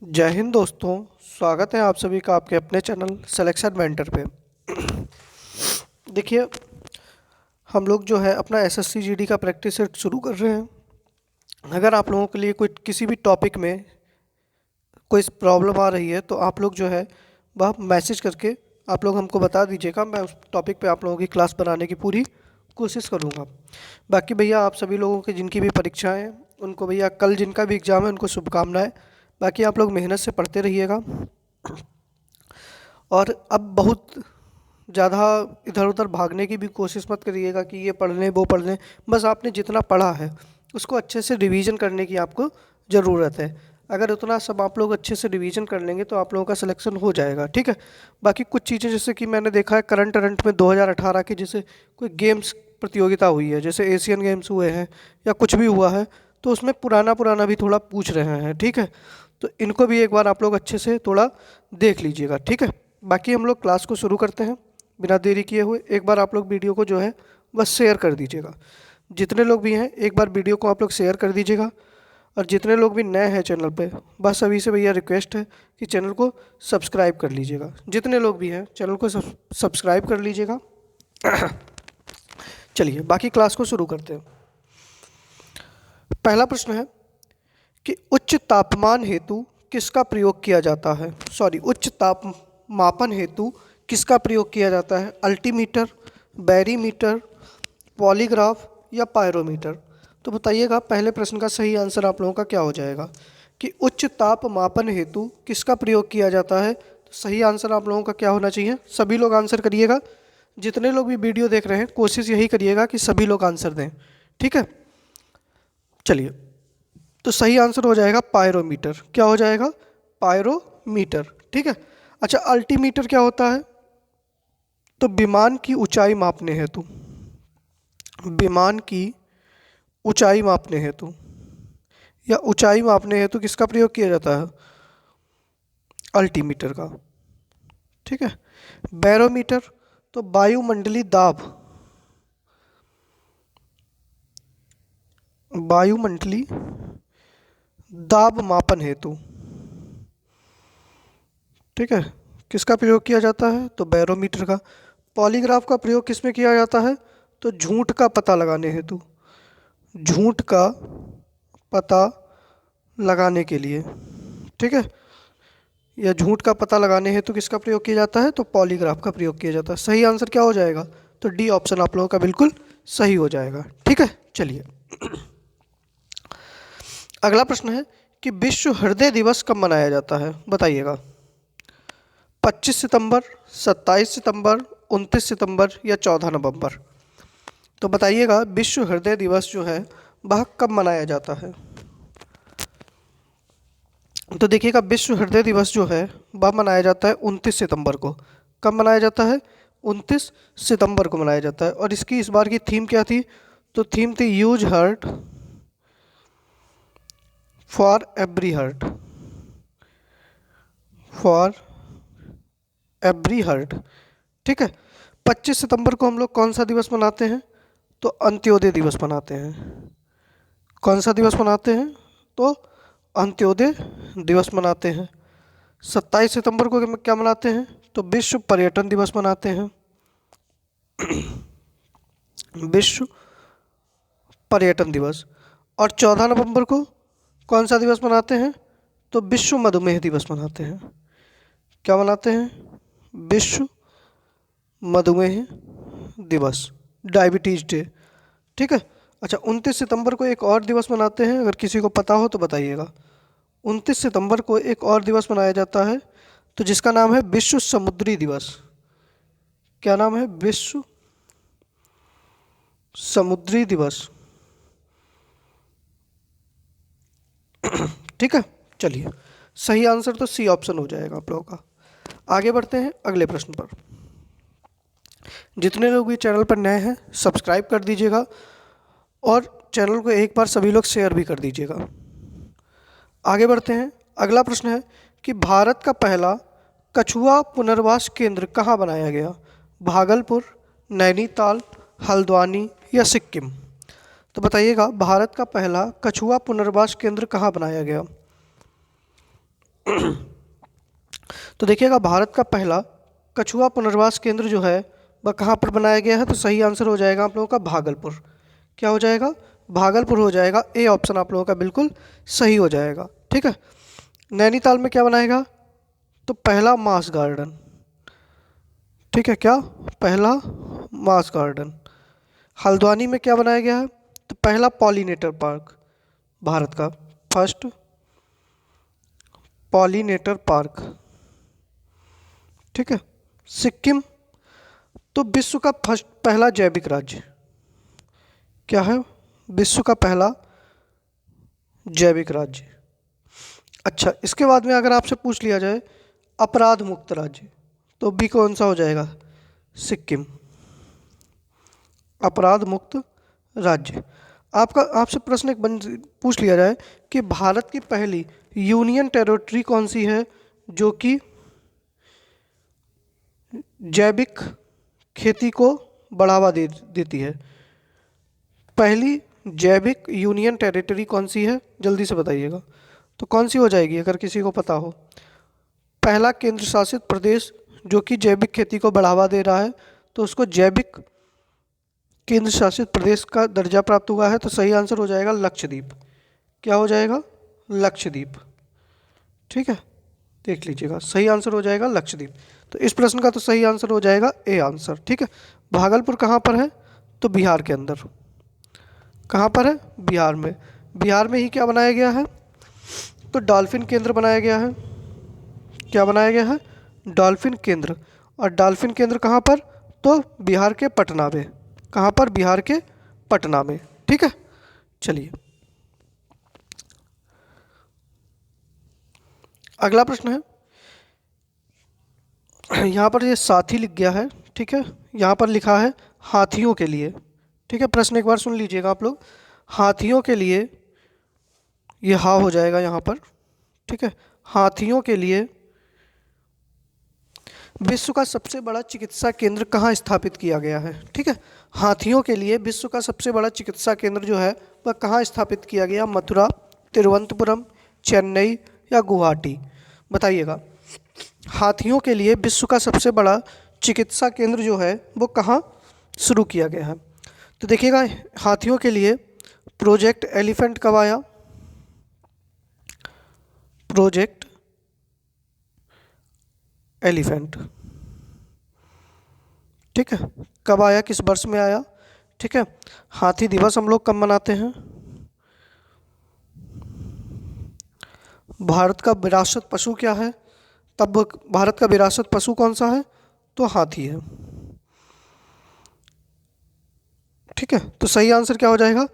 जय हिंद दोस्तों। स्वागत है आप सभी का आपके अपने चैनल सिलेक्शन मेंटर पे। देखिए, हम लोग जो है अपना एसएससी जीडी का प्रैक्टिस सेट शुरू कर रहे हैं। अगर आप लोगों के लिए कोई किसी भी टॉपिक में कोई प्रॉब्लम आ रही है तो आप लोग जो है वह मैसेज करके आप लोग हमको बता दीजिएगा। मैं उस टॉपिक पे आप लोगों की क्लास बनाने की पूरी कोशिश करूँगा। बाकी भैया आप सभी लोगों की जिनकी भी परीक्षाएं हैं उनको भैया कल जिनका भी एग्ज़ाम है उनको शुभकामनाएं। बाकी आप लोग मेहनत से पढ़ते रहिएगा और अब बहुत ज़्यादा इधर उधर भागने की भी कोशिश मत करिएगा कि ये पढ़ लें वो पढ़ लें। बस आपने जितना पढ़ा है उसको अच्छे से रिवीजन करने की आपको ज़रूरत है। अगर उतना सब आप लोग अच्छे से रिवीजन कर लेंगे तो आप लोगों का सिलेक्शन हो जाएगा, ठीक है। बाकी कुछ चीज़ें जैसे कि मैंने देखा है करंट अरंट में 2018 की जैसे कोई गेम्स प्रतियोगिता हुई है, जैसे एशियन गेम्स हुए हैं या कुछ भी हुआ है, तो उसमें पुराना पुराना भी थोड़ा पूछ रहे हैं, ठीक है। तो इनको भी एक बार आप लोग अच्छे से थोड़ा देख लीजिएगा, ठीक है। बाकी हम लोग क्लास को शुरू करते हैं बिना देरी किए हुए। एक बार आप लोग वीडियो को जो है बस शेयर कर दीजिएगा। जितने लोग भी हैं एक बार वीडियो को आप लोग शेयर कर दीजिएगा। और जितने लोग भी नए हैं चैनल पे, बस सभी से भैया रिक्वेस्ट है कि चैनल को सब्सक्राइब कर लीजिएगा। जितने लोग भी हैं चैनल को सब्सक्राइब कर लीजिएगा। चलिए बाकी क्लास को शुरू करते हैं। पहला प्रश्न है कि उच्च तापमान हेतु किसका प्रयोग किया जाता है। उच्च तापमापन हेतु किसका प्रयोग किया जाता है। अल्टीमीटर, बैरीमीटर, पॉलीग्राफ या पायरोमीटर। तो बताइएगा पहले प्रश्न का सही आंसर आप लोगों का क्या हो जाएगा कि उच्च तापमापन हेतु किसका प्रयोग किया जाता है। तो सही आंसर आप लोगों का क्या होना चाहिए, सभी लोग आंसर करिएगा। जितने लोग भी वीडियो देख रहे हैं कोशिश यही करिएगा कि सभी लोग आंसर दें, ठीक है। चलिए, तो सही आंसर हो जाएगा पायरोमीटर। क्या हो जाएगा, पायरोमीटर, ठीक है। अच्छा, अल्टीमीटर क्या होता है। तो विमान की ऊंचाई मापने हेतु, विमान की ऊंचाई मापने हेतु या ऊंचाई मापने हेतु किसका प्रयोग किया जाता है, अल्टीमीटर का, ठीक है। बैरोमीटर तो वायुमंडलीय दाब, वायुमंडलीय दाब मापन हेतु, ठीक है, किसका प्रयोग किया जाता है, तो बैरोमीटर का। पॉलीग्राफ का प्रयोग किसमें किया जाता है, तो झूठ का पता लगाने हेतु, झूठ का पता लगाने के लिए, ठीक है। या झूठ का पता लगाने हेतु किसका प्रयोग किया जाता है, तो पॉलीग्राफ का प्रयोग किया जाता है। सही आंसर क्या हो जाएगा, तो डी ऑप्शन आप लोगों का बिल्कुल सही हो जाएगा, ठीक है। चलिए अगला प्रश्न है कि विश्व हृदय दिवस कब मनाया जाता है, बताइएगा। 25 सितंबर, 27 सितंबर, 29 सितंबर या 14 नवंबर। तो बताइएगा विश्व हृदय दिवस जो है वह कब मनाया जाता है। तो देखिएगा विश्व हृदय दिवस जो है वह मनाया जाता है 29 सितंबर को। कब मनाया जाता है, 29 सितंबर को मनाया जाता है। और इसकी इस बार की थीम क्या थी, तो थीम थी use heart for every heart, for every heart, ठीक है। 25 सितंबर को हम लोग कौन सा दिवस मनाते हैं, तो अंत्योदय दिवस मनाते हैं। कौन सा दिवस मनाते हैं, तो अंत्योदय दिवस मनाते हैं। 27 सितंबर को क्या मनाते हैं, तो विश्व पर्यटन दिवस मनाते हैं। विश्व पर्यटन दिवस। और 14 नवंबर को कौन सा दिवस मनाते हैं, तो विश्व मधुमेह दिवस मनाते हैं। क्या मनाते हैं, विश्व मधुमेह दिवस, डायबिटीज डे, ठीक है। अच्छा, 29 सितंबर को एक और दिवस मनाते हैं, अगर किसी को पता हो तो बताइएगा। 29 सितंबर को एक और दिवस मनाया जाता है तो जिसका नाम है विश्व समुद्री दिवस। क्या नाम है, विश्व समुद्री दिवस, ठीक है। चलिए सही आंसर तो सी ऑप्शन हो जाएगा आप लोगों का। आगे बढ़ते हैं अगले प्रश्न पर। जितने लोग भी चैनल पर नए हैं सब्सक्राइब कर दीजिएगा और चैनल को एक बार सभी लोग शेयर भी कर दीजिएगा। आगे बढ़ते हैं, अगला प्रश्न है कि भारत का पहला कछुआ पुनर्वास केंद्र कहाँ बनाया गया। भागलपुर, नैनीताल, हल्द्वानी या सिक्किम। तो बताइएगा भारत का पहला कछुआ पुनर्वास केंद्र कहाँ बनाया गया। तो देखिएगा भारत का पहला कछुआ पुनर्वास केंद्र जो है वह कहाँ पर बनाया गया है, तो सही आंसर हो जाएगा आप लोगों का भागलपुर। क्या हो जाएगा? भागलपुर हो जाएगा। ए ऑप्शन आप लोगों का बिल्कुल सही हो जाएगा। ठीक है। नैनीताल में क्या बनाएगा? तो पहला मास गार्डन। ठीक है, क्या? पहला मास गार्डन। हल्द्वानी में क्या बनाया गया है? तो पहला पॉलिनेटर पार्क, भारत का फर्स्ट पॉलिनेटर पार्क। ठीक है। सिक्किम, तो विश्व का फर्स्ट पहला जैविक राज्य क्या है? विश्व का पहला जैविक राज्य। अच्छा, इसके बाद में अगर आपसे पूछ लिया जाए अपराध मुक्त राज्य, तो बी कौन सा हो जाएगा? सिक्किम, अपराध मुक्त राज्य। आपसे प्रश्न एक पूछ लिया जाए कि भारत की पहली यूनियन टेरिटरी कौन सी है जो कि जैविक खेती को बढ़ावा देती है? पहली जैविक यूनियन टेरिटरी कौन सी है, जल्दी से बताइएगा। तो कौन सी हो जाएगी अगर किसी को पता हो? पहला केंद्र शासित प्रदेश जो कि जैविक खेती को बढ़ावा दे रहा है, तो उसको जैविक केंद्र शासित प्रदेश का दर्जा प्राप्त हुआ है, तो सही आंसर हो जाएगा लक्षद्वीप। क्या हो जाएगा? लक्षद्वीप। ठीक है, देख लीजिएगा, सही आंसर हो जाएगा लक्षद्वीप। तो इस प्रश्न का तो सही आंसर हो जाएगा ए आंसर। ठीक है। भागलपुर कहाँ पर है? तो बिहार के अंदर। कहाँ पर है? बिहार में। बिहार में ही क्या बनाया गया है? तो डॉल्फिन केंद्र बनाया गया है। क्या बनाया गया है? डॉल्फिन केंद्र। और डॉल्फिन केंद्र कहाँ पर? तो बिहार के पटना में। कहाँ पर? बिहार के पटना में। ठीक है, चलिए अगला प्रश्न है। यहाँ पर ये साथी लिख गया है। ठीक है, यहाँ पर लिखा है हाथियों के लिए। ठीक है, प्रश्न एक बार सुन लीजिएगा आप लोग। हाथियों के लिए, ये हा हो जाएगा यहाँ पर। ठीक है, हाथियों के लिए विश्व का सबसे बड़ा चिकित्सा केंद्र कहाँ स्थापित किया गया है? ठीक है, हाथियों के लिए विश्व का सबसे बड़ा चिकित्सा केंद्र जो है वह कहाँ स्थापित किया गया? मथुरा, तिरुवनंतपुरम, चेन्नई या गुवाहाटी? बताइएगा। हाथियों के लिए विश्व का सबसे बड़ा चिकित्सा केंद्र जो है वो कहाँ शुरू किया गया है? तो देखिएगा, हाथियों के लिए प्रोजेक्ट एलिफेंट कब आया? Project elephant. ठीक है, कब आया, किस वर्ष में आया? ठीक है। हाथी दिवस हम लोग कब मनाते हैं? भारत का विरासत पशु क्या है? तब भारत का विरासत पशु कौन सा है? तो हाथी है। ठीक है, तो सही आंसर क्या हो जाएगा?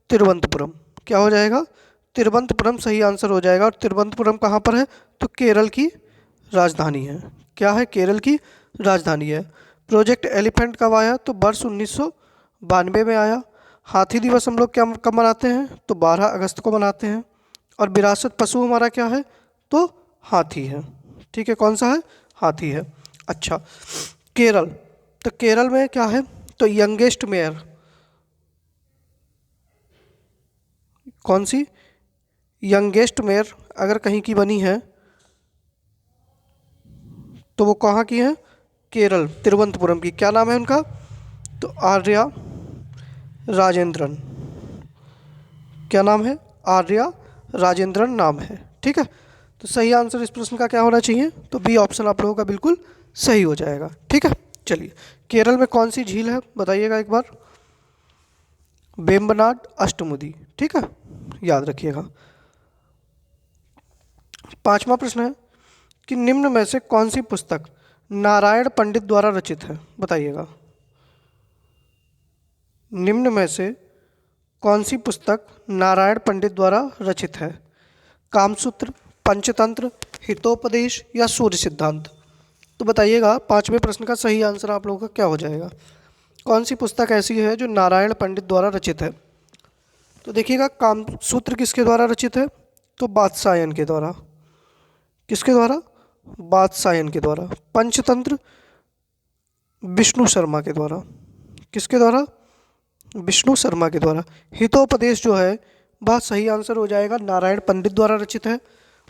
तिरुवनंतपुरम। क्या हो जाएगा? तिरुवनंतपुरम सही आंसर हो जाएगा। और तिरुवनंतपुरम कहाँ पर है? तो केरल की राजधानी है। क्या है? केरल की राजधानी है। प्रोजेक्ट एलिफेंट कब आया? तो वर्ष 1992 में आया। हाथी दिवस हम लोग क्या कब मनाते हैं? तो 12 अगस्त को मनाते हैं। और विरासत पशु हमारा क्या है? तो हाथी है। ठीक है, कौन सा है? हाथी है। अच्छा, केरल, तो केरल में क्या है? तो यंगेस्ट मेयर, कौन सी? यंगेस्ट मेयर अगर कहीं की बनी है तो वो कहाँ की है? केरल, तिरुवनंतपुरम की। क्या नाम है उनका? तो आर्या राजेंद्रन। क्या नाम है? आर्या राजेंद्रन नाम है। ठीक है, तो सही आंसर इस प्रश्न का क्या होना चाहिए? तो बी ऑप्शन आप लोगों का बिल्कुल सही हो जाएगा। ठीक है, चलिए केरल में कौन सी झील है बताइएगा एक बार? वेम्बनाड अष्टमुदी। ठीक है, याद रखिएगा। पांचवा प्रश्न है कि निम्न में से कौन सी पुस्तक नारायण पंडित द्वारा रचित है? बताइएगा। निम्न में से कौन सी पुस्तक नारायण पंडित द्वारा रचित है? कामसूत्र, पंचतंत्र, हितोपदेश या सूर्य सिद्धांत? तो बताइएगा, पांचवें प्रश्न का सही आंसर आप लोगों का क्या हो जाएगा? कौन सी पुस्तक ऐसी है जो नारायण पंडित द्वारा रचित है? तो देखिएगा, कामसूत्र किसके द्वारा रचित है? तो वात्सायन के द्वारा। किसके द्वारा? वात्सायन के द्वारा। पंचतंत्र विष्णु शर्मा के द्वारा। किसके द्वारा? विष्णु शर्मा के द्वारा। हितोपदेश जो है वह सही आंसर हो जाएगा, नारायण पंडित द्वारा रचित है।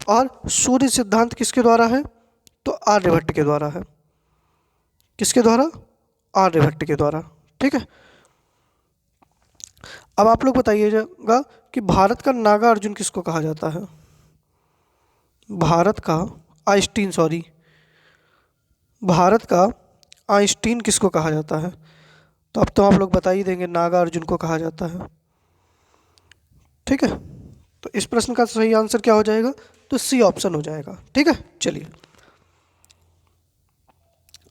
और सूर्य सिद्धांत किसके द्वारा है? तो आर्यभट्ट के द्वारा है। किसके द्वारा? आर्यभट्ट के द्वारा। ठीक है। अब आप लोग बताइएगा कि भारत का नागा अर्जुन किसको कहा जाता है? भारत का आइंस्टीन, सॉरी, भारत का आइंस्टीन किसको कहा जाता है? तो अब तो आप लोग बता ही देंगे, नागा अर्जुन को कहा जाता है। ठीक है, तो इस प्रश्न का सही आंसर क्या हो जाएगा? तो सी ऑप्शन हो जाएगा। ठीक है, चलिए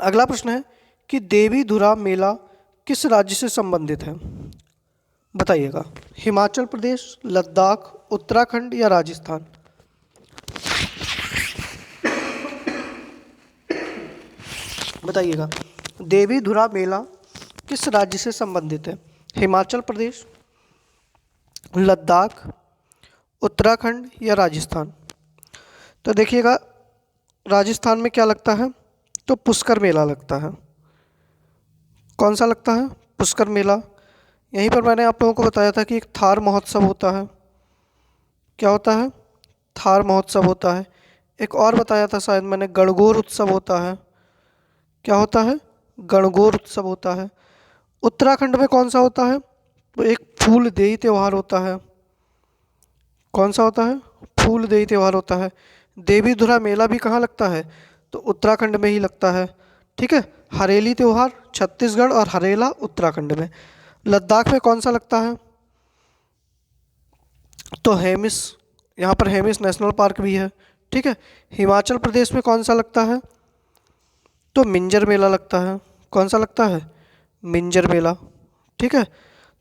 अगला प्रश्न है कि देवीधुरा मेला किस राज्य से संबंधित है? बताइएगा। हिमाचल प्रदेश, लद्दाख, उत्तराखंड या राजस्थान? बताइएगा। देवीधुरा मेला किस राज्य से संबंधित है? हिमाचल प्रदेश, लद्दाख, उत्तराखंड या राजस्थान? तो देखिएगा, राजस्थान में क्या लगता है? तो पुष्कर मेला लगता है। कौन सा लगता है? पुष्कर मेला। यहीं पर मैंने आप लोगों को बताया था कि एक थार महोत्सव होता है। क्या होता है? थार महोत्सव होता है। एक और बताया था शायद मैंने, गणगौर उत्सव होता है। क्या होता है? गणगौर उत्सव होता है। उत्तराखंड में कौन सा होता है? तो एक फूलदेई त्यौहार होता है। कौन सा होता है? फूलदेई त्यौहार होता है। देवीधुरा मेला भी कहाँ लगता है? तो उत्तराखंड में ही लगता है। ठीक है। हरेली त्यौहार छत्तीसगढ़ और हरेला उत्तराखंड में। लद्दाख में कौन सा लगता है? तो हेमिस, यहाँ पर हेमिस नेशनल पार्क भी है। ठीक है। हिमाचल प्रदेश में कौन सा लगता है? तो मिंजर मेला लगता है। कौन सा लगता है? मिंजर मेला। ठीक है,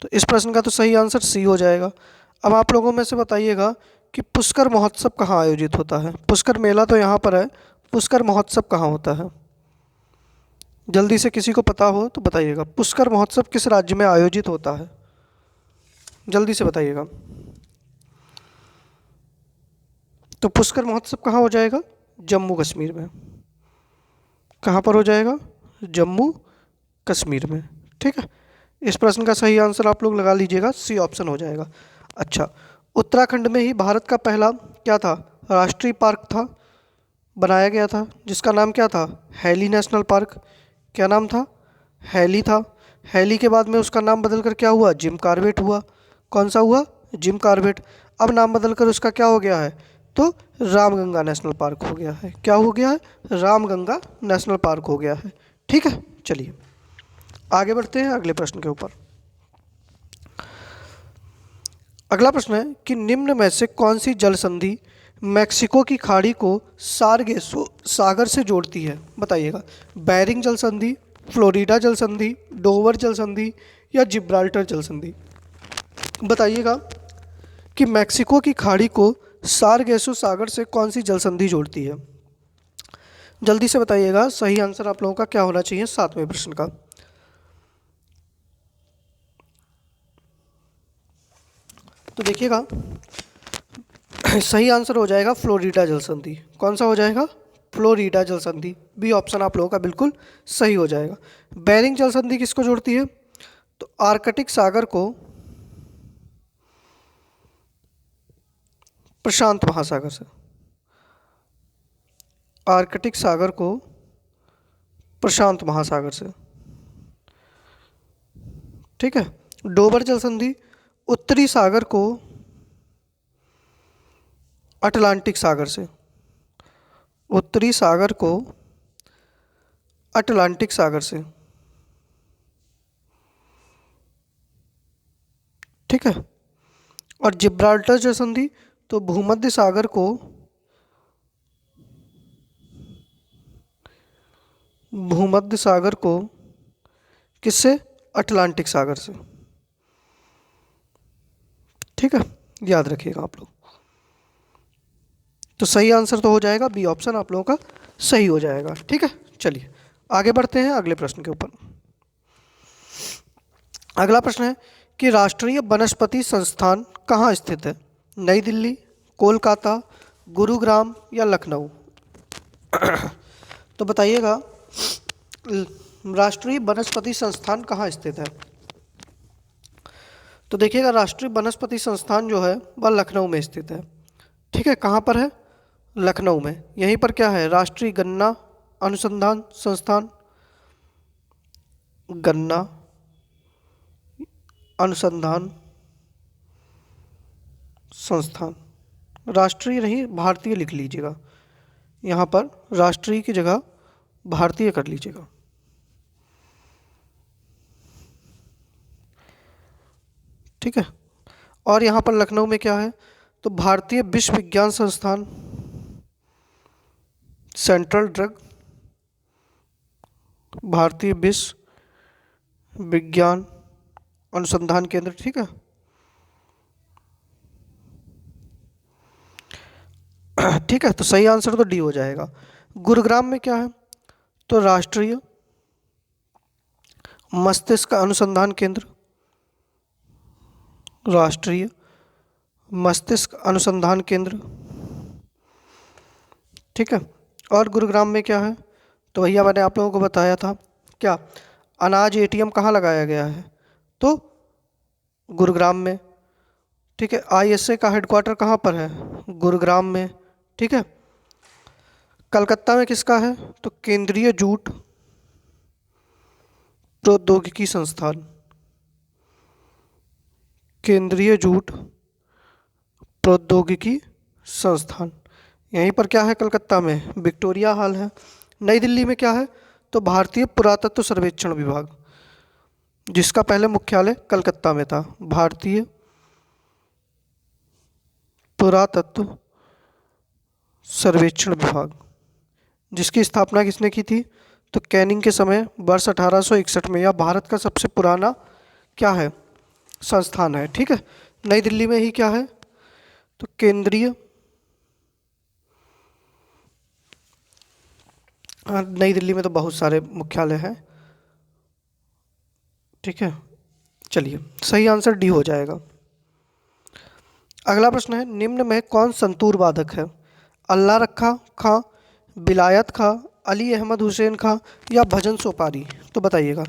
तो इस प्रश्न का तो सही आंसर सी हो जाएगा। अब आप लोगों में से बताइएगा कि पुष्कर महोत्सव कहाँ आयोजित होता है? पुष्कर मेला तो यहाँ पर है, पुष्कर महोत्सव कहाँ होता है? जल्दी से किसी को पता हो तो बताइएगा। पुष्कर महोत्सव किस राज्य में आयोजित होता है? जल्दी से बताइएगा। तो पुष्कर महोत्सव कहाँ हो जाएगा? जम्मू कश्मीर में। कहाँ पर हो जाएगा? जम्मू कश्मीर में। ठीक है, इस प्रश्न का सही आंसर आप लोग लगा लीजिएगा, सी ऑप्शन हो जाएगा। अच्छा, उत्तराखंड में ही भारत का पहला क्या था? राष्ट्रीय पार्क था, बनाया गया था, जिसका नाम क्या था? Hailey national park. क्या नाम था? हैली था। हैली के बाद में उसका नाम बदलकर क्या हुआ? जिम कॉर्बेट हुआ। कौन सा हुआ? Jim Corbett. अब नाम बदलकर उसका क्या हो गया है? तो रामगंगा नेशनल पार्क हो गया है। क्या हो गया है? रामगंगा नेशनल पार्क हो गया है। ठीक है, चलिए आगे बढ़ते हैं अगले प्रश्न के ऊपर। अगला प्रश्न है कि निम्न में से कौन सी जल संधि मैक्सिको की खाड़ी को सारगेसो सागर से जोड़ती है? बताइएगा। बेरिंग जल संधि, फ्लोरिडा जल संधि, डोवर जल संधि या जिब्राल्टर जल संधि? बताइएगा कि मैक्सिको की खाड़ी को सारगेसो सागर से कौन सी जल संधि जोड़ती है? जल्दी से बताइएगा। सही आंसर आप लोगों का क्या होना चाहिए 7वें प्रश्न का? तो देखिएगा, सही आंसर हो जाएगा फ्लोरिडा जल संधि। कौन सा हो जाएगा? फ्लोरिडा जल संधि। बी ऑप्शन आप लोगों का बिल्कुल सही हो जाएगा। बेरिंग जल संधि किसको जोड़ती है? तो आर्कटिक सागर को प्रशांत महासागर से। आर्कटिक सागर को प्रशांत महासागर से। ठीक है। डोबर जल संधि उत्तरी सागर को अटलांटिक सागर से। उत्तरी सागर को अटलांटिक सागर से। ठीक है। और जिब्राल्टर जल संधि तो भूमध्य सागर को किससे? अटलांटिक सागर से। ठीक है, याद रखिएगा आप लोग। तो सही आंसर तो हो जाएगा बी ऑप्शन आप लोगों का सही हो जाएगा। ठीक है, चलिए आगे बढ़ते हैं अगले प्रश्न के ऊपर। अगला प्रश्न है कि राष्ट्रीय वनस्पति संस्थान कहाँ स्थित है? नई दिल्ली, कोलकाता, गुरुग्राम या लखनऊ? तो बताइएगा, राष्ट्रीय वनस्पति संस्थान कहाँ स्थित है? तो देखिएगा, राष्ट्रीय वनस्पति संस्थान जो है वह लखनऊ में स्थित है। ठीक है, कहाँ पर है? लखनऊ में। यहीं पर क्या है, राष्ट्रीय गन्ना अनुसंधान संस्थान, गन्ना अनुसंधान संस्थान। राष्ट्रीय नहीं, भारतीय लिख लीजिएगा, यहाँ पर राष्ट्रीय की जगह भारतीय कर लीजिएगा। ठीक है। और यहाँ पर लखनऊ में क्या है, तो भारतीय विश्व विज्ञान संस्थान, सेंट्रल ड्रग, भारतीय विश्व विज्ञान अनुसंधान केंद्र। ठीक है। ठीक है, तो सही आंसर तो डी हो जाएगा। गुरुग्राम में क्या है, तो राष्ट्रीय मस्तिष्क अनुसंधान केंद्र, राष्ट्रीय मस्तिष्क अनुसंधान केंद्र। ठीक है। और गुरुग्राम में क्या है, तो भैया मैंने आप लोगों को बताया था क्या, अनाज एटीएम कहाँ लगाया गया है, तो गुरुग्राम में। ठीक है। आईएसए का हेडक्वार्टर कहाँ पर है, गुरुग्राम में। ठीक है। कलकत्ता में किसका है, तो केंद्रीय जूट प्रौद्योगिकी संस्थान, केंद्रीय जूट प्रौद्योगिकी संस्थान। यहीं पर क्या है, कलकत्ता में विक्टोरिया हॉल है। नई दिल्ली में क्या है, तो भारतीय पुरातत्व सर्वेक्षण विभाग, जिसका पहले मुख्यालय कलकत्ता में था। भारतीय पुरातत्व सर्वेक्षण विभाग, जिसकी स्थापना किसने की थी, तो कैनिंग के समय वर्ष 1861 में। यह भारत का सबसे पुराना क्या है, संस्थान है। ठीक है। नई दिल्ली में ही क्या है, तो केंद्रीय, नई दिल्ली में तो बहुत सारे मुख्यालय हैं। ठीक है। चलिए, सही आंसर डी हो जाएगा। अगला प्रश्न है, निम्न में कौन संतूर वादक है, अल्लाह रखा खां, विलायत खां, अली अहमद हुसैन खां या भजन सोपारी। तो बताइएगा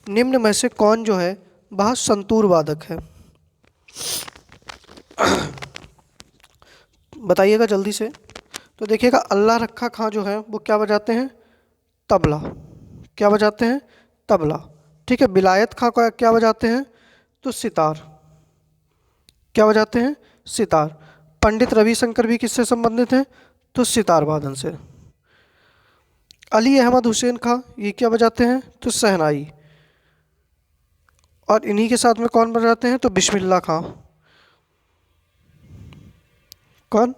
निम्न में से कौन जो है वह संतूर वादक है, बताइएगा जल्दी से। तो देखिएगा, अल्लाह रखा खां जो है वो क्या बजाते हैं, तबला। क्या बजाते हैं, तबला। ठीक है। विलायत खां को क्या बजाते हैं, तो सितार। क्या बजाते हैं, सितार। पंडित रविशंकर भी किससे संबंधित हैं, तो सितार वादन से। अली अहमद हुसैन खां ये क्या बजाते हैं, तो शहनाई। और इन्हीं के साथ में कौन बजाते हैं, तो बिस्मिल्लाह खां। कौन,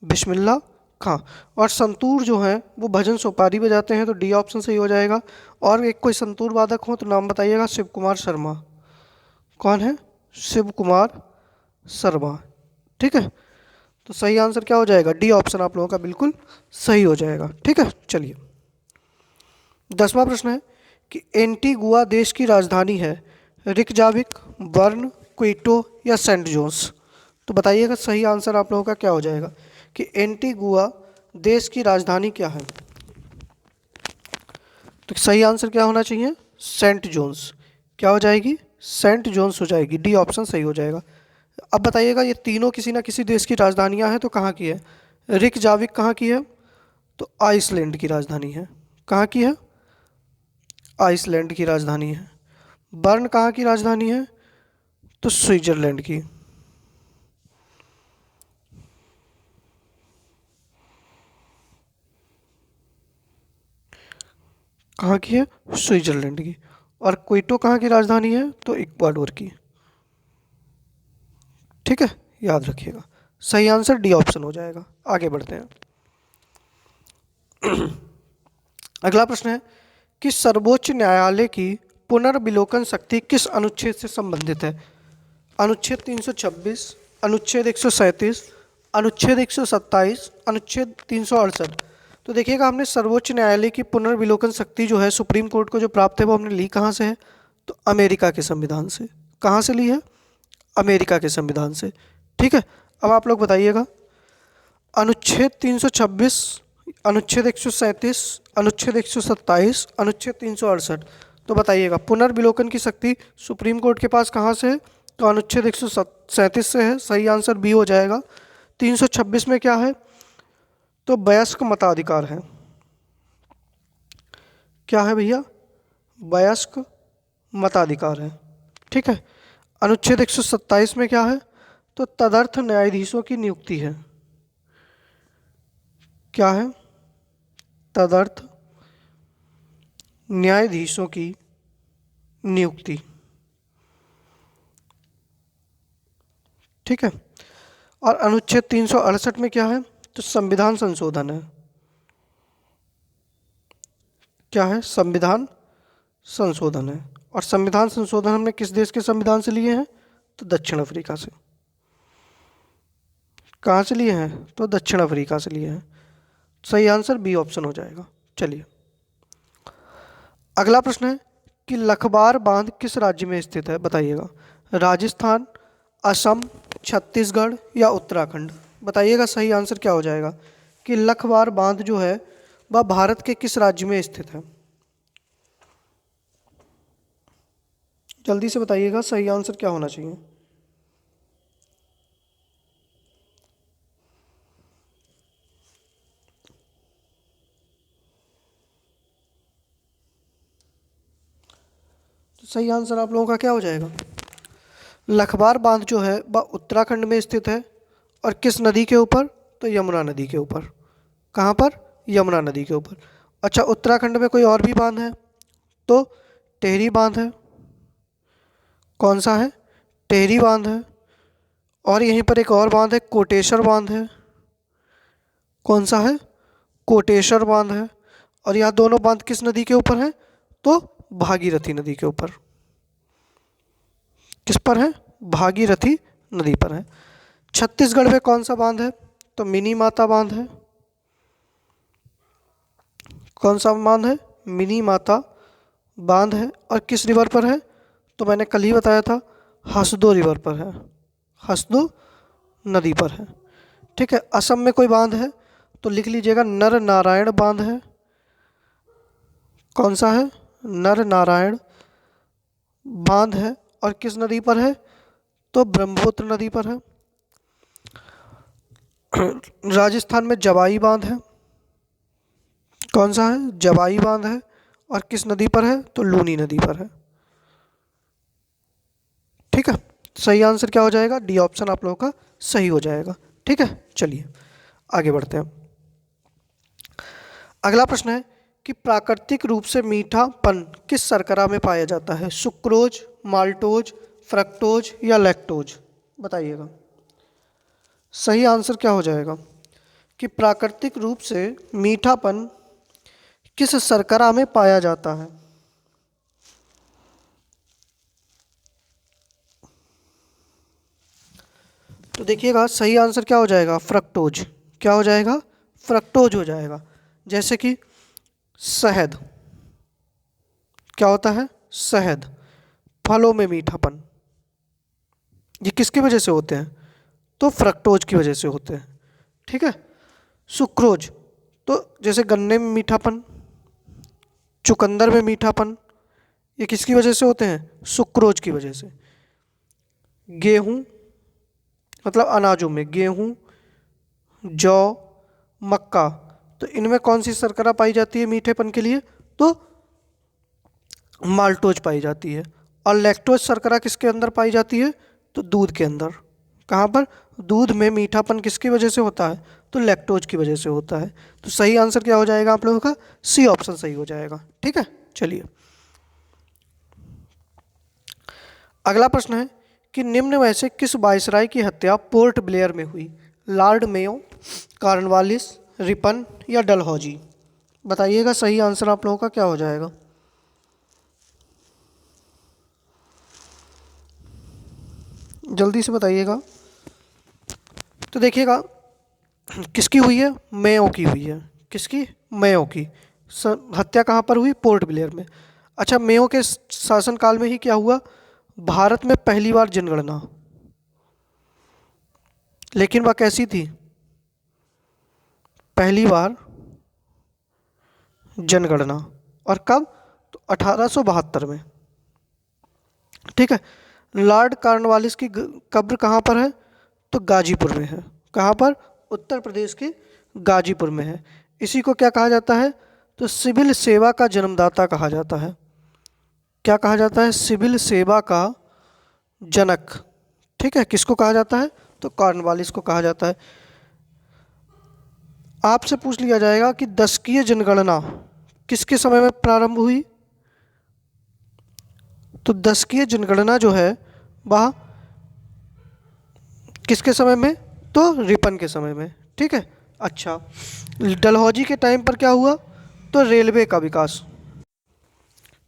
बिस्मिल्लाह खां। और संतूर जो है वो भजन सोपारी बजाते हैं, तो डी ऑप्शन सही हो जाएगा। और एक कोई संतूर वादक हो तो नाम बताइएगा, शिव कुमार शर्मा। कौन है, शिव कुमार शर्मा। ठीक है। तो सही आंसर क्या हो जाएगा, डी ऑप्शन आप लोगों का बिल्कुल सही हो जाएगा। ठीक है। चलिए, 10वां प्रश्न है कि एंटीगुआ देश की राजधानी है, रिकजाविक, बर्न, क्विटो या सेंट जोन्स। तो बताइएगा सही आंसर आप लोगों का क्या हो जाएगा कि एंटीगुआ देश की राजधानी क्या है। तो सही आंसर क्या होना चाहिए, सेंट जोन्स। क्या हो जाएगी, सेंट जोन्स हो जाएगी, डी ऑप्शन सही हो जाएगा। अब बताइएगा ये तीनों किसी ना किसी देश की राजधानियां हैं, तो कहाँ की है, रिकजाविक कहाँ की है, तो आइसलैंड की राजधानी है। कहाँ की है, आइसलैंड की राजधानी है। बर्न कहाँ की राजधानी है, तो स्विट्जरलैंड की। कहाँ की है, स्विट्जरलैंड की। और क्विटो कहाँ की राजधानी है, तो इक्वाडोर की। ठीक है, याद रखिएगा। सही आंसर डी ऑप्शन हो जाएगा। आगे बढ़ते हैं। अगला प्रश्न है कि सर्वोच्च न्यायालय की पुनर्विलोकन शक्ति किस अनुच्छेद से संबंधित है। अनुच्छेद 326, अनुच्छेद 137, अनुच्छेद 127, अनुच्छेद 368। तो देखिएगा, हमने सर्वोच्च न्यायालय की पुनर्विलोकन शक्ति जो है सुप्रीम कोर्ट को जो प्राप्त है वो हमने ली कहाँ से है, तो अमेरिका के संविधान से। कहाँ से ली है, अमेरिका के संविधान से। ठीक है। अब आप लोग बताइएगा, अनुच्छेद 326, अनुच्छेद 137, अनुच्छेद 127, अनुच्छेद 368। तो बताइएगा पुनर्विलोकन की शक्ति सुप्रीम कोर्ट के पास कहाँ से है, तो अनुच्छेद 137 से है। सही आंसर बी हो जाएगा। 326 में क्या है, तो तो वयस्क मताधिकार है। क्या है भैया? वयस्क मताधिकार है। ठीक है। अनुच्छेद 127 में क्या है? तो तदर्थ न्यायाधीशों की नियुक्ति है। क्या है? तदर्थ न्यायाधीशों की नियुक्ति। ठीक है। और अनुच्छेद 368 में क्या है? तो संविधान संशोधन है। क्या है? संविधान संशोधन है। और संविधान संशोधन हमने किस देश के संविधान से लिए हैं? तो दक्षिण अफ्रीका से। कहाँ से लिए हैं? तो दक्षिण अफ्रीका से लिए हैं। सही आंसर बी ऑप्शन हो जाएगा। चलिए, अगला प्रश्न है कि लखबार बांध किस राज्य में स्थित है? बताइएगा। राजस्थान, असम, छत्तीसगढ़ या उत्तराखंड? बताइएगा सही आंसर क्या हो जाएगा कि लखबार बांध जो है वह भारत के किस राज्य में स्थित है? जल्दी से बताइएगा सही आंसर क्या होना चाहिए। तो सही आंसर आप लोगों का क्या हो जाएगा? लखबार बांध जो है वह उत्तराखंड में स्थित है। और किस नदी के ऊपर? तो यमुना नदी के ऊपर। कहाँ पर? यमुना नदी के ऊपर। अच्छा, उत्तराखंड में कोई और भी बांध है? तो टेहरी बांध है। कौन सा है? टेहरी बांध है। और यहीं पर एक और बांध है, कोटेश्वर बांध है। कौन सा है? कोटेश्वर बांध है। और यह दोनों बांध किस नदी के ऊपर हैं? तो भागीरथी नदी के ऊपर। किस पर है? भागीरथी नदी पर है। छत्तीसगढ़ में कौन सा बांध है? तो मिनी माता बांध है। कौन सा बांध है? मिनी माता बांध है। और किस रिवर पर है? तो मैंने कल ही बताया था, हसदो रिवर पर है। हसदो नदी पर है। ठीक है। असम में कोई बांध है? तो लिख लीजिएगा, नर नारायण बांध है। कौन सा है? नर नारायण बांध है। और किस नदी पर है? तो ब्रह्मपुत्र नदी पर है। राजस्थान में जवाई बांध है। कौन सा है? जवाई बांध है। और किस नदी पर है? तो लूनी नदी पर है। ठीक है। सही आंसर क्या हो जाएगा? डी ऑप्शन आप लोगों का सही हो जाएगा। ठीक है। चलिए आगे बढ़ते हैं। अगला प्रश्न है कि प्राकृतिक रूप से मीठापन किस शर्करा में पाया जाता है? सुक्रोज, माल्टोज, फ्रक्टोज या लैक्टोज? बताइएगा सही आंसर क्या हो जाएगा कि प्राकृतिक रूप से मीठापन किस शर्करा में पाया जाता है? तो देखिएगा सही आंसर क्या हो जाएगा? फ्रक्टोज। क्या हो जाएगा? फ्रक्टोज हो जाएगा। जैसे कि शहद, क्या होता है? शहद। फलों में मीठापन, ये किसकी वजह से होते हैं? तो फ्रक्टोज की वजह से होते हैं। ठीक है। सुक्रोज, तो जैसे गन्ने में मीठापन, चुकंदर में मीठापन, ये किसकी वजह से होते हैं? सुक्रोज की वजह से। गेहूं, मतलब अनाजों में गेहूं, जौ, मक्का, तो इनमें कौन सी शर्करा पाई जाती है मीठेपन के लिए? तो माल्टोज पाई जाती है। और लैक्टोज शर्करा किसके अंदर पाई जाती है? तो दूध के अंदर। कहाँ पर? दूध में मीठापन किसकी वजह से होता है? तो लैक्टोज की वजह से होता है। तो सही आंसर क्या हो जाएगा आप लोगों का? सी ऑप्शन सही हो जाएगा। ठीक है। चलिए अगला प्रश्न है कि निम्न में से किस वायसराय की हत्या पोर्ट ब्लेयर में हुई? लॉर्ड मेयो, कॉर्नवालिस, रिपन या डलहौजी? बताइएगा सही आंसर आप लोगों का क्या हो जाएगा। जल्दी से बताइएगा। तो देखिएगा किसकी हुई है? मेयो की हुई है। किसकी? मेयो की। हत्या कहाँ पर हुई? पोर्ट ब्लेयर में। अच्छा, मेयो के शासनकाल में ही क्या हुआ? भारत में पहली बार जनगणना। लेकिन वह कैसी थी? पहली बार जनगणना। और कब? तो 1872 में। ठीक है। लॉर्ड कॉर्नवालिस की कब्र कहाँ पर है? तो गाजीपुर में है। कहाँ पर? उत्तर प्रदेश के गाजीपुर में है। इसी को क्या कहा जाता है? तो सिविल सेवा का जन्मदाता कहा जाता है। क्या कहा जाता है? सिविल सेवा का जनक। ठीक है, किसको कहा जाता है? तो कॉर्नवालिस को कहा जाता है। आपसे पूछ लिया जाएगा कि दशकीय जनगणना किसके समय में प्रारंभ हुई? तो दशकीय जनगणना जो है वह किसके समय में? तो रिपन के समय में। ठीक है। अच्छा, डलहौजी के टाइम पर क्या हुआ? तो रेलवे का विकास।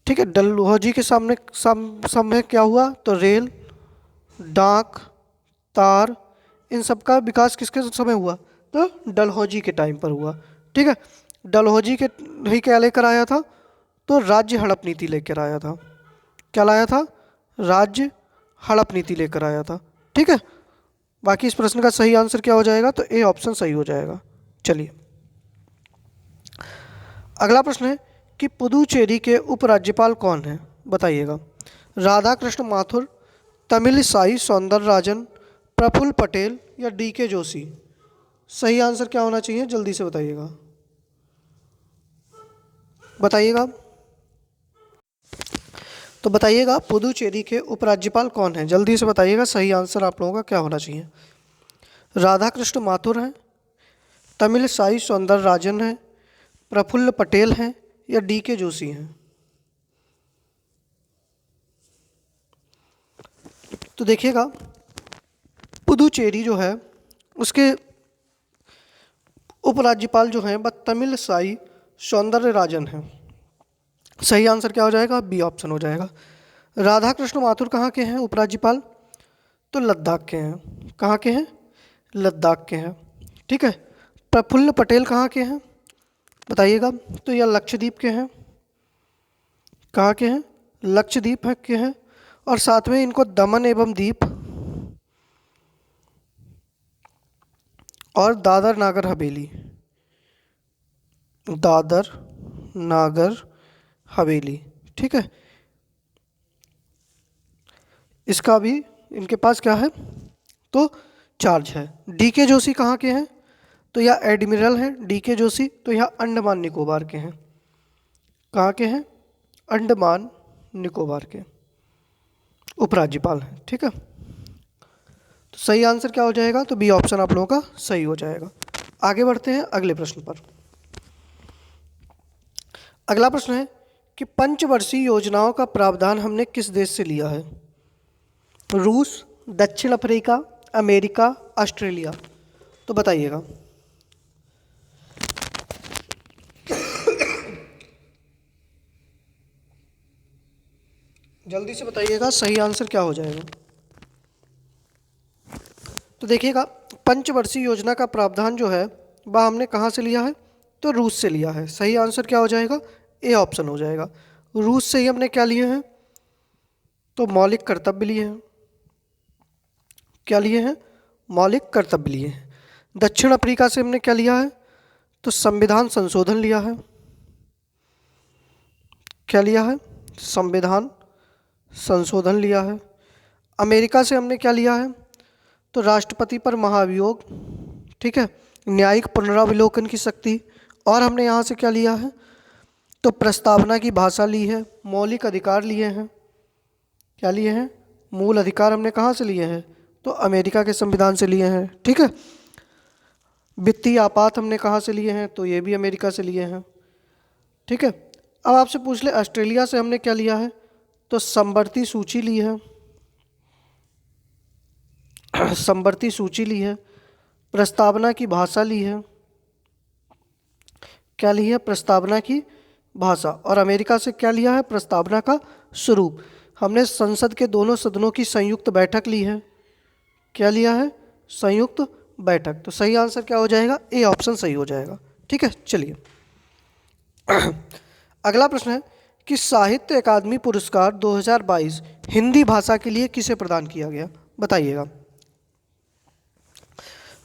ठीक है, डलहौजी के समय क्या हुआ? तो रेल, डाक, तार, इन सब का विकास किसके समय हुआ? तो डलहौजी के टाइम पर हुआ। ठीक है, डलहौजी के ही क्या लेकर आया था? तो राज्य हड़प नीति लेकर आया था। क्या लाया था? राज्य हड़प नीति लेकर आया था। ठीक है, बाकी इस प्रश्न का सही आंसर क्या हो जाएगा? तो ए ऑप्शन सही हो जाएगा। चलिए, अगला प्रश्न है कि पुदुचेरी के उपराज्यपाल कौन है? बताइएगा। राधा कृष्ण माथुर, तमिलिसाई सौंदरराजन, प्रफुल्ल पटेल या डी.के. जोशी? सही आंसर क्या होना चाहिए? जल्दी से बताइएगा, बताइएगा। तो बताइएगा, पुदुचेरी के उपराज्यपाल कौन है? जल्दी से बताइएगा, सही आंसर आप लोगों का क्या होना चाहिए? राधा कृष्ण माथुर हैं, तमिलिसाई सौंदरराजन है, प्रफुल्ल पटेल हैं या डी.के. जोशी हैं? तो देखिएगा, पुदुचेरी जो है उसके उपराज्यपाल जो हैं वह तमिलिसाई सौंदरराजन हैं। सही आंसर क्या हो जाएगा? बी ऑप्शन हो जाएगा। राधा कृष्ण माथुर कहाँ के हैं उपराज्यपाल? तो लद्दाख के हैं। कहाँ के हैं? लद्दाख के हैं। ठीक है, प्रफुल्ल पटेल कहाँ के हैं? बताइएगा। तो यह लक्षद्वीप के हैं। कहाँ के हैं? लक्षद्वीप के हैं। और साथ में इनको दमन एवं दीप और दादर नागर हवेली, दादर नागर हवेली, ठीक है, इसका भी इनके पास क्या है? तो चार्ज है। डी.के. जोशी कहाँ के हैं? तो यह एडमिरल हैं डी.के. जोशी। तो यह अंडमान निकोबार के हैं। कहाँ के हैं? अंडमान निकोबार के उपराज्यपाल हैं। ठीक है, तो सही आंसर क्या हो जाएगा? तो बी ऑप्शन आप लोगों का सही हो जाएगा। आगे बढ़ते हैं अगले प्रश्न पर। अगला प्रश्न है कि पंचवर्षीय योजनाओं का प्रावधान हमने किस देश से लिया है? रूस, दक्षिण अफ्रीका, अमेरिका, ऑस्ट्रेलिया? तो बताइएगा। जल्दी से बताइएगा, सही आंसर क्या हो जाएगा? तो देखिएगा, पंचवर्षीय योजना का प्रावधान जो है वह हमने कहाँ से लिया है? तो रूस से लिया है। सही आंसर क्या हो जाएगा? ए ऑप्शन हो जाएगा। रूस से ही हमने क्या लिए हैं? तो मौलिक कर्तव्य लिए हैं। क्या लिए हैं? मौलिक कर्तव्य लिए हैं। दक्षिण अफ्रीका से हमने क्या लिया है? तो संविधान संशोधन लिया है। क्या लिया है? संविधान संशोधन लिया है। अमेरिका से हमने क्या लिया है? तो राष्ट्रपति पर महाभियोग, ठीक है, न्यायिक पुनरावलोकन की शक्ति। और हमने यहाँ से क्या लिया है? तो प्रस्तावना की भाषा ली है। मौलिक अधिकार लिए हैं। क्या लिए हैं? मूल अधिकार हमने कहाँ से लिए हैं? तो अमेरिका के संविधान से लिए हैं। ठीक है, वित्तीय आपात हमने कहाँ से लिए हैं? तो ये भी अमेरिका से लिए हैं। ठीक है, अब आपसे पूछ ले ऑस्ट्रेलिया से हमने क्या लिया है? तो समवर्ती सूची ली है। समवर्ती सूची ली है। प्रस्तावना की भाषा ली है। क्या ली है? प्रस्तावना की भाषा। और अमेरिका से क्या लिया है? प्रस्तावना का स्वरूप। हमने संसद के दोनों सदनों की संयुक्त बैठक ली है। क्या लिया है? संयुक्त बैठक। तो सही आंसर क्या हो जाएगा? ए ऑप्शन सही हो जाएगा। ठीक है, चलिए अगला प्रश्न है कि साहित्य अकादमी पुरस्कार 2022 हिंदी भाषा के लिए किसे प्रदान किया गया? बताइएगा।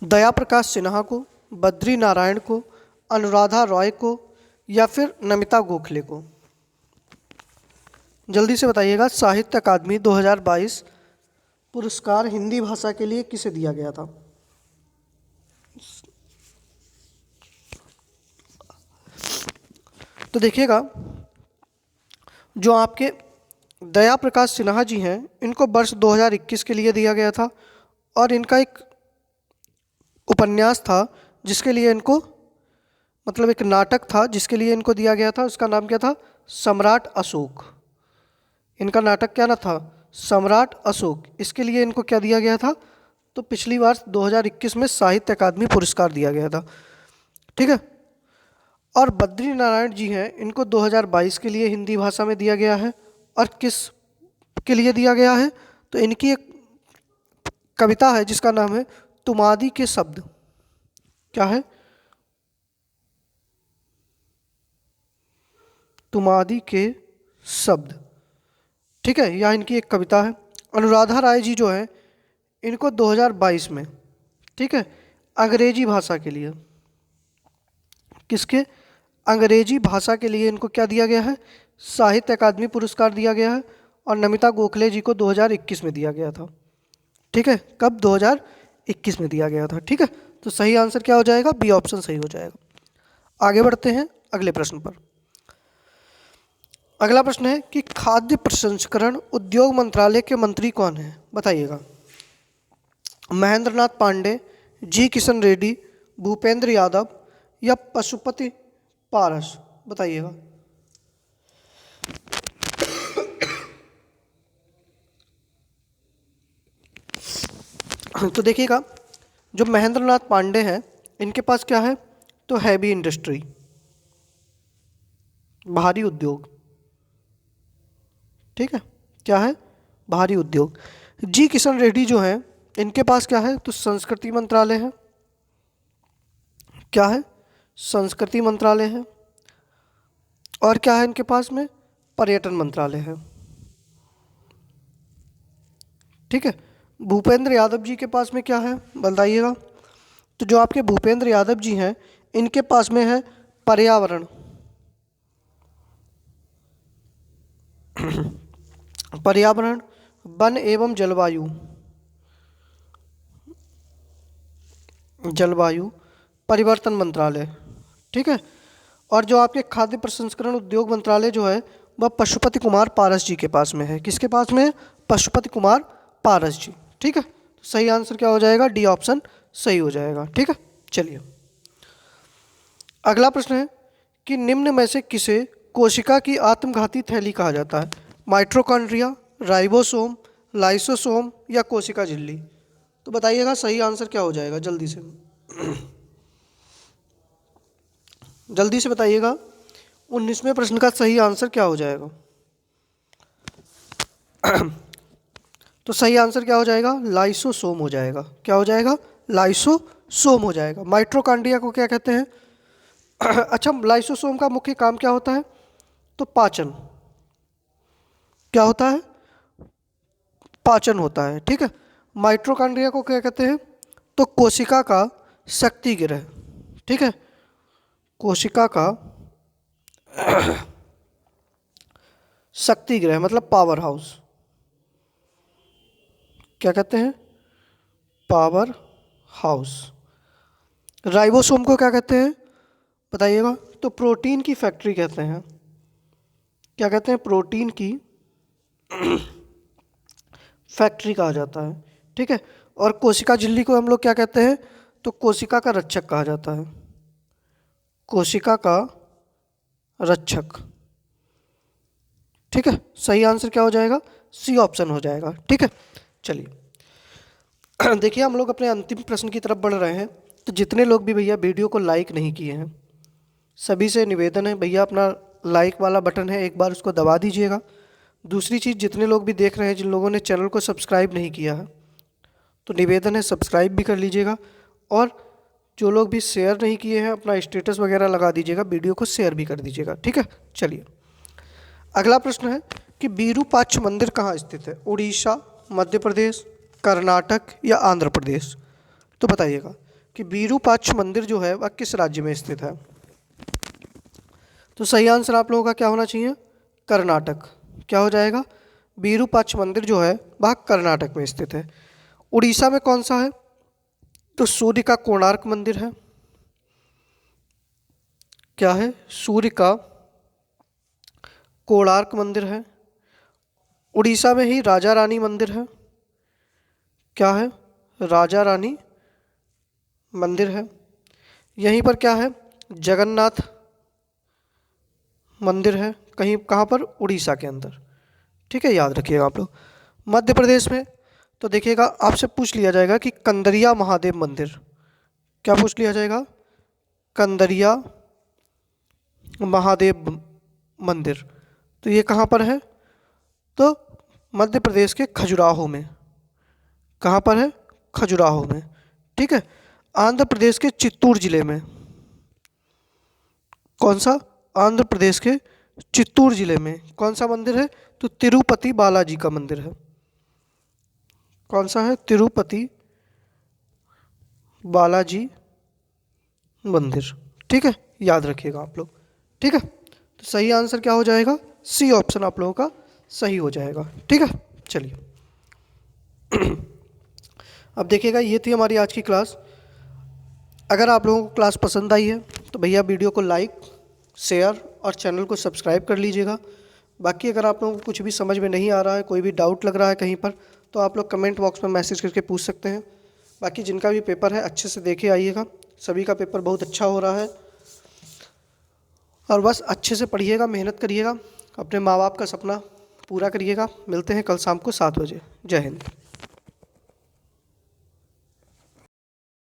दया प्रकाश सिन्हा को, बद्री नारायण को, अनुराधा रॉय को या फिर नमिता गोखले को? जल्दी से बताइएगा, साहित्य अकादमी 2022 पुरस्कार हिंदी भाषा के लिए किसे दिया गया था? तो देखिएगा, जो आपके दया प्रकाश सिन्हा जी हैं, इनको वर्ष 2021 के लिए दिया गया था, और इनका एक उपन्यास था जिसके लिए इनको, मतलब एक नाटक था जिसके लिए इनको दिया गया था, उसका नाम क्या था? सम्राट अशोक। इनका नाटक क्या ना था? सम्राट अशोक। इसके लिए इनको क्या दिया गया था? तो पिछली बार 2021 में साहित्य अकादमी पुरस्कार दिया गया था। ठीक है। और बद्री नारायण जी हैं, इनको 2022 के लिए हिंदी भाषा में दिया गया है। और किस के लिए दिया गया है? तो इनकी एक कविता है जिसका नाम है तुम्हादी के शब्द। क्या है? तुम्हादी के शब्द। ठीक है, यह इनकी एक कविता है। अनुराधा राय जी जो है, इनको 2022 में, ठीक है, अंग्रेजी भाषा के लिए, किसके? अंग्रेजी भाषा के लिए इनको क्या दिया गया है? साहित्य अकादमी पुरस्कार दिया गया है। और नमिता गोखले जी को 2021 में दिया गया था। ठीक है, कब? 2021 में दिया गया था। ठीक है, तो सही आंसर क्या हो जाएगा? बी ऑप्शन सही हो जाएगा। आगे बढ़ते हैं अगले प्रश्न पर। अगला प्रश्न है कि खाद्य प्रसंस्करण उद्योग मंत्रालय के मंत्री कौन है? बताइएगा। महेंद्र नाथ पांडे, जी किशन रेड्डी, भूपेंद्र यादव या पशुपति पारस? बताइएगा। तो देखिएगा, जो महेंद्र नाथ पांडे हैं, इनके पास क्या है? तो हैवी इंडस्ट्री, भारी उद्योग। ठीक है, क्या है? भारी उद्योग। जी किशन रेड्डी जो है, इनके पास क्या है? तो संस्कृति मंत्रालय है। क्या है? संस्कृति मंत्रालय है। और क्या है इनके पास में? पर्यटन मंत्रालय है। ठीक है। भूपेंद्र यादव जी के पास में क्या है? बताइएगा। तो जो आपके भूपेंद्र यादव जी हैं, इनके पास में है पर्यावरण, पर्यावरण, वन एवं जलवायु, जलवायु परिवर्तन मंत्रालय। ठीक है। और जो आपके खाद्य प्रसंस्करण उद्योग मंत्रालय जो है, वह पशुपति कुमार पारस जी के पास में है। किसके पास में है? पशुपति कुमार पारस जी। ठीक है, तो सही आंसर क्या हो जाएगा? डी ऑप्शन सही हो जाएगा। ठीक है, चलिए अगला प्रश्न है कि निम्न में से किसे कोशिका की आत्मघाती थैली कहा जाता है? माइट्रोकॉन्ड्रिया, राइबोसोम, लाइसोसोम या कोशिका झिल्ली? तो बताइएगा सही आंसर क्या हो जाएगा? जल्दी से जल्दी से बताइएगा। 19वें प्रश्न का सही आंसर क्या हो जाएगा? तो सही आंसर क्या हो जाएगा? लाइसोसोम हो जाएगा। क्या हो जाएगा? लाइसोसोम हो जाएगा। माइट्रोकॉन्ड्रिया को क्या कहते हैं? अच्छा, लाइसोसोम का मुख्य काम क्या होता है? तो पाचन। क्या होता है? पाचन होता है। ठीक है। माइट्रोकॉन्ड्रिया को क्या कहते हैं? तो कोशिका का शक्ति गृह। ठीक है, कोशिका का शक्ति गृह मतलब पावर हाउस। क्या कहते हैं? Power house. राइबोसोम को क्या कहते हैं? बताइएगा। तो प्रोटीन की फैक्ट्री कहते हैं। क्या कहते हैं? प्रोटीन की फैक्ट्री कहा जाता है। ठीक है। और कोशिका झिल्ली को हम लोग क्या कहते हैं? तो कोशिका का रक्षक कहा जाता है। कोशिका का रक्षक। ठीक है, सही आंसर क्या हो जाएगा? सी ऑप्शन हो जाएगा। ठीक है, चलिए देखिए, हम लोग अपने अंतिम प्रश्न की तरफ बढ़ रहे हैं। तो जितने लोग भी भैया वीडियो को लाइक नहीं किए हैं, सभी से निवेदन है भैया, अपना लाइक वाला बटन है, एक बार उसको दबा दीजिएगा। दूसरी चीज़, जितने लोग भी देख रहे हैं, जिन लोगों ने चैनल को सब्सक्राइब नहीं किया है, तो निवेदन है सब्सक्राइब भी कर लीजिएगा। और जो लोग भी शेयर नहीं किए हैं, अपना स्टेटस वगैरह लगा दीजिएगा, वीडियो को शेयर भी कर दीजिएगा। ठीक है, चलिए अगला प्रश्न है कि विरूपाक्ष मंदिर कहाँ स्थित है? उड़ीसा, मध्य प्रदेश, कर्नाटक या आंध्र प्रदेश? तो बताइएगा कि विरूपाक्ष मंदिर जो है वह किस राज्य में स्थित है? तो सही आंसर आप लोगों का क्या होना चाहिए? कर्नाटक। क्या हो जाएगा? विरूपाक्ष मंदिर जो है वह कर्नाटक में स्थित है। उड़ीसा में कौन सा है? तो सूर्य का कोणार्क मंदिर है। क्या है? सूर्य का कोणार्क मंदिर है। उड़ीसा में ही राजा रानी मंदिर है। क्या है? राजा रानी मंदिर है। यहीं पर क्या है? जगन्नाथ मंदिर है। कहीं कहाँ पर? उड़ीसा के अंदर। ठीक है, याद रखिएगा आप लोग। मध्य प्रदेश में तो देखिएगा, आपसे पूछ लिया जाएगा कि कंदरिया महादेव मंदिर। क्या पूछ लिया जाएगा? कंदरिया महादेव मंदिर। तो ये कहाँ पर है? तो मध्य प्रदेश के खजुराहो में। कहाँ पर है? खजुराहो में। ठीक है। आंध्र प्रदेश के चित्तूर जिले में। कौन सा? आंध्र प्रदेश के चित्तूर जिले में कौन सा मंदिर है? तो तिरुपति बालाजी का मंदिर है। कौन सा है? तिरुपति बालाजी मंदिर। ठीक है, याद रखिएगा आप लोग। ठीक है, तो सही आंसर क्या हो जाएगा? सी ऑप्शन आप लोगों का सही हो जाएगा। ठीक है, चलिए। अब देखिएगा, ये थी हमारी आज की क्लास। अगर आप लोगों को क्लास पसंद आई है तो भैया वीडियो को लाइक, शेयर और चैनल को सब्सक्राइब कर लीजिएगा। बाकी अगर आप लोगों को कुछ भी समझ में नहीं आ रहा है, कोई भी डाउट लग रहा है कहीं पर, तो आप लोग कमेंट बॉक्स में मैसेज करके पूछ सकते हैं। बाकी जिनका भी पेपर है अच्छे से देखे आइएगा। सभी का पेपर बहुत अच्छा हो रहा है। और बस अच्छे से पढ़िएगा, मेहनत करिएगा, अपने माँ बाप का सपना पूरा करिएगा। मिलते हैं कल शाम को 7 बजे। जय हिंद।